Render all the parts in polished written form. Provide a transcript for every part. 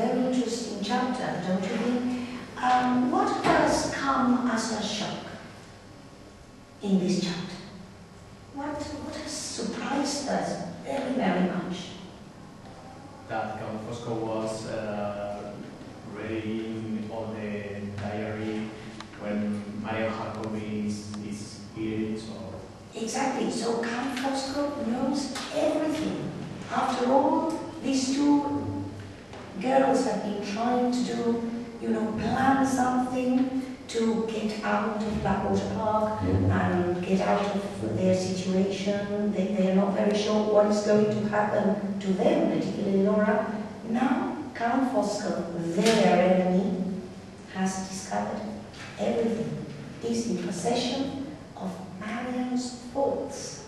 very interesting chapter, don't you think? What has come as a shock in this chapter? What has surprised us very, very much? That Count Fosco was reading all the diary when Maria Jacobi is here. So. Exactly, so Count Fosco knows everything. After all, these two girls have been trying to do, plan something to get out of Blackwater Park and get out of their situation. They are not very sure what is going to happen to them, particularly Laura. Now, Count Fosco, their enemy, has discovered everything. Is in possession of Marian's thoughts,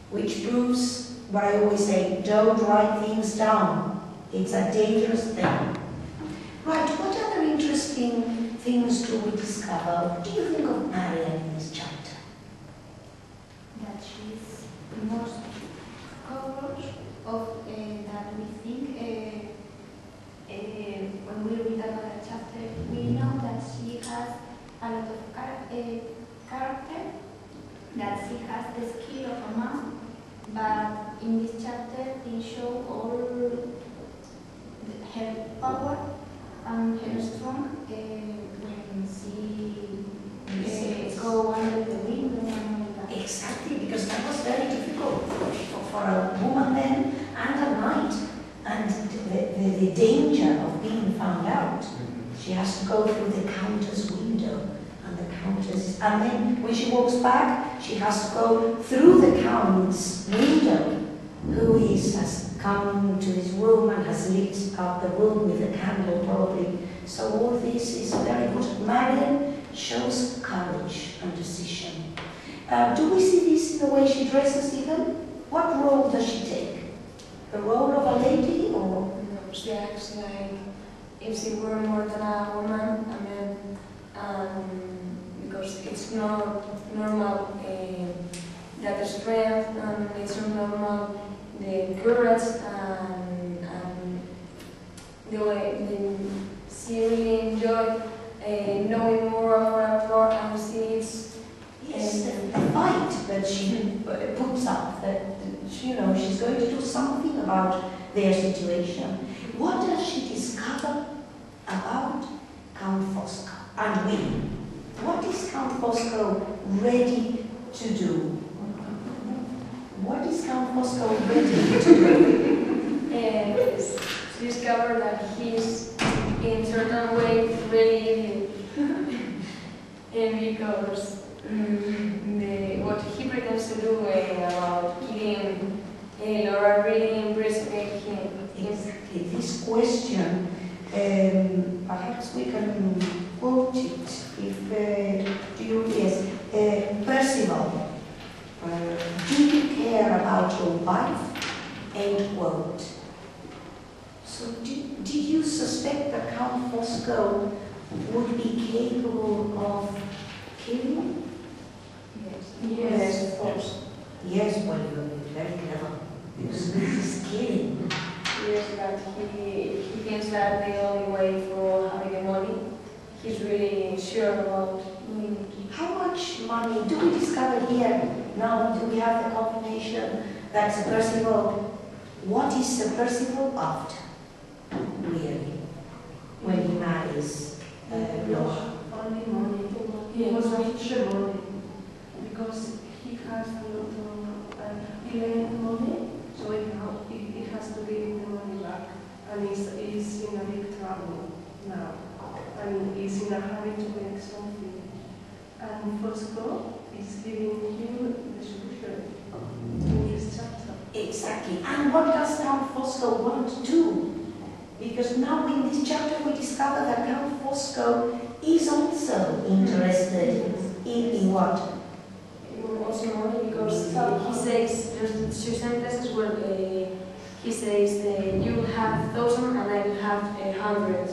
which proves what I always say, don't write things down. It's a dangerous thing. Right, what other interesting things do we discover? What do you think of Marian in this chapter? That she's the most courage of that we think. When we read about the chapter, we know that she has a lot of character, that she has the skill of a man, but in this chapter they show all her power and her strength when she go under the window and all that. Exactly, because that was very difficult for a woman then and at night. And the danger of being found out. She has to go through the Countess' window, and the Countess, and then when she walks back, she has to go through the Count's window, who has come to his room and has lit up the room with a candle probably. So all this is very important. Marian shows courage and decision. Do we see this in the way she dresses even? What role does she take? The role of a lady, or? No, she acts like if she were more than a woman, because it's not normal that the strength, and it's not normal the courage and the way she really enjoyed knowing more of her, and she's the fight that she puts up, that she's going to do something about their situation. What does she discover about Count Fosco and we? What is Count Fosco ready to do? What is Count Fosco ready to do? She discovered that he's in certain way really because what he pretends to do about killing Laura really impressed him. Exactly. This question, perhaps we can quote it. Percival, do you care about your wife? End quote. So did you suspect that Count Fosco would be capable of killing? Yes, of course. Yes, well, you're very clever. Because this is killing. Yes, but he thinks that the only way for having the money, he's really sure about doing it. How much money do we discover here? Now, do we have the confirmation that Sir Percival, what is Sir Percival after, really, when he marries Laura? Only money. He was after money because he has a lot of delaying money, so he has to give the money back, and he's in a big trouble now, and he's in a hurry to make something. And Fosco is giving him the solution in this chapter. Exactly. And what does Count Fosco want to do? Because now in this chapter we discover that Count Fosco is also interested in what? Also money, because he says there's two sentences where he says you will have 1,000 and I will have 100.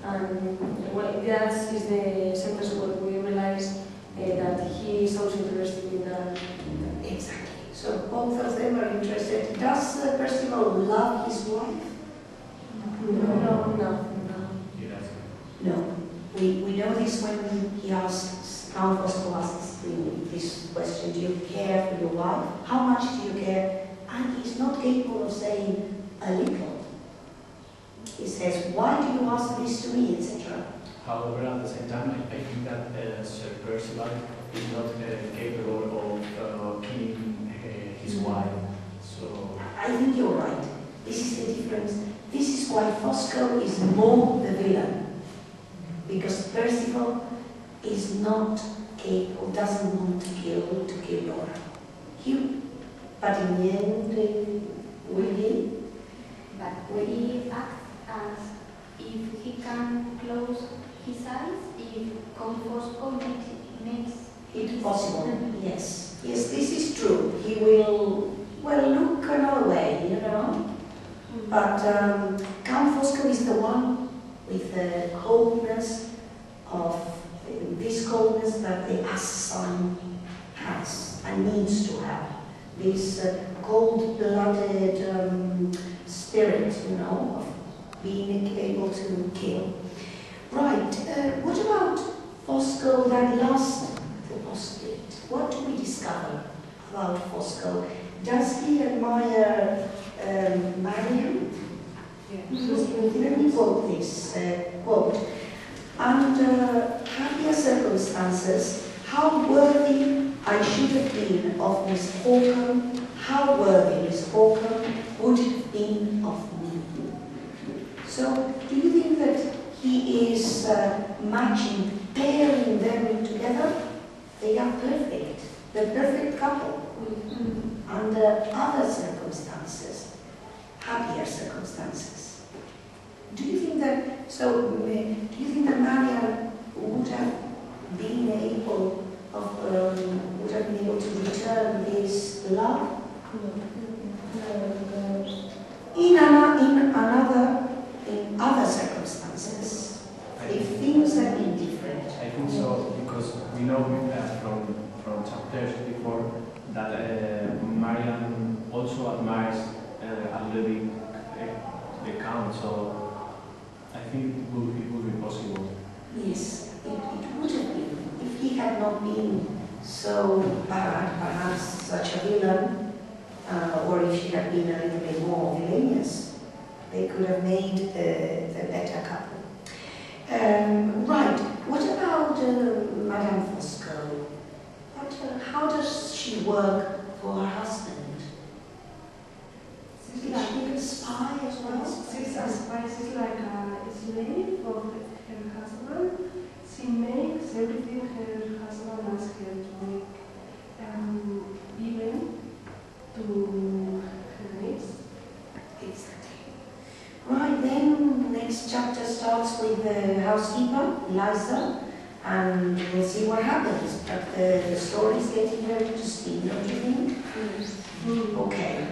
And well, that is the sentence where we realize that he is also interested in that. Exactly. So both of them are interested. Does Percival love his wife? No. No. Yes. No. We know this when he asks, Count Fosco asks him this question, do you care for your wife? How much do you care? And he's not capable of saying a little. He says, why do you ask this to me, etc. However, at the same time, I think that Sir Percival is not capable of killing his wife. So I think you're right. This is the difference. This is why Fosco is more the villain. Because Percival is not capable, doesn't want to kill Laura. But in the end, Wilkie. But Wilkie acts as if he can close his eyes, if Count Fosco makes It's possible, yes. Yes, this is true. He will, well, look another way, you know. But Count Fosco is the one with the coldness of this coldness that the assassin has and needs to have. This cold-blooded spirit, you know, of being able to kill. Right, what about Fosco that lost the postulate? What do we discover about Fosco? Does he admire Marion? Yes. Let me quote this quote. Under happier circumstances, how worthy I should have been of Miss Hawkham, how worthy Miss Hawkham would have been of me. So, do you think that he is matching, pairing them together? They are perfect, the perfect couple. Under other circumstances, happier circumstances. Do you think that, Marian would have been able to return this love? In other circumstances, if things had been different. I think so, because we know from chapters before that Marian also admires a little bit the Count, so I think it would be possible. Yes, it would have been. If he had not been so bad, perhaps such a villain, or if she had been a little bit more villainous, they could have made the better couple. Right, what about Madame Fosco? How does she work for her husband? Is she a spy as well? She's a spy. She's like a slave of her husband. She makes everything her husband asks her to make, even to her niece. Exactly. Right, then the next chapter starts with the housekeeper, Eliza, and we'll see what happens. But the story is getting very interesting, don't you think? Okay.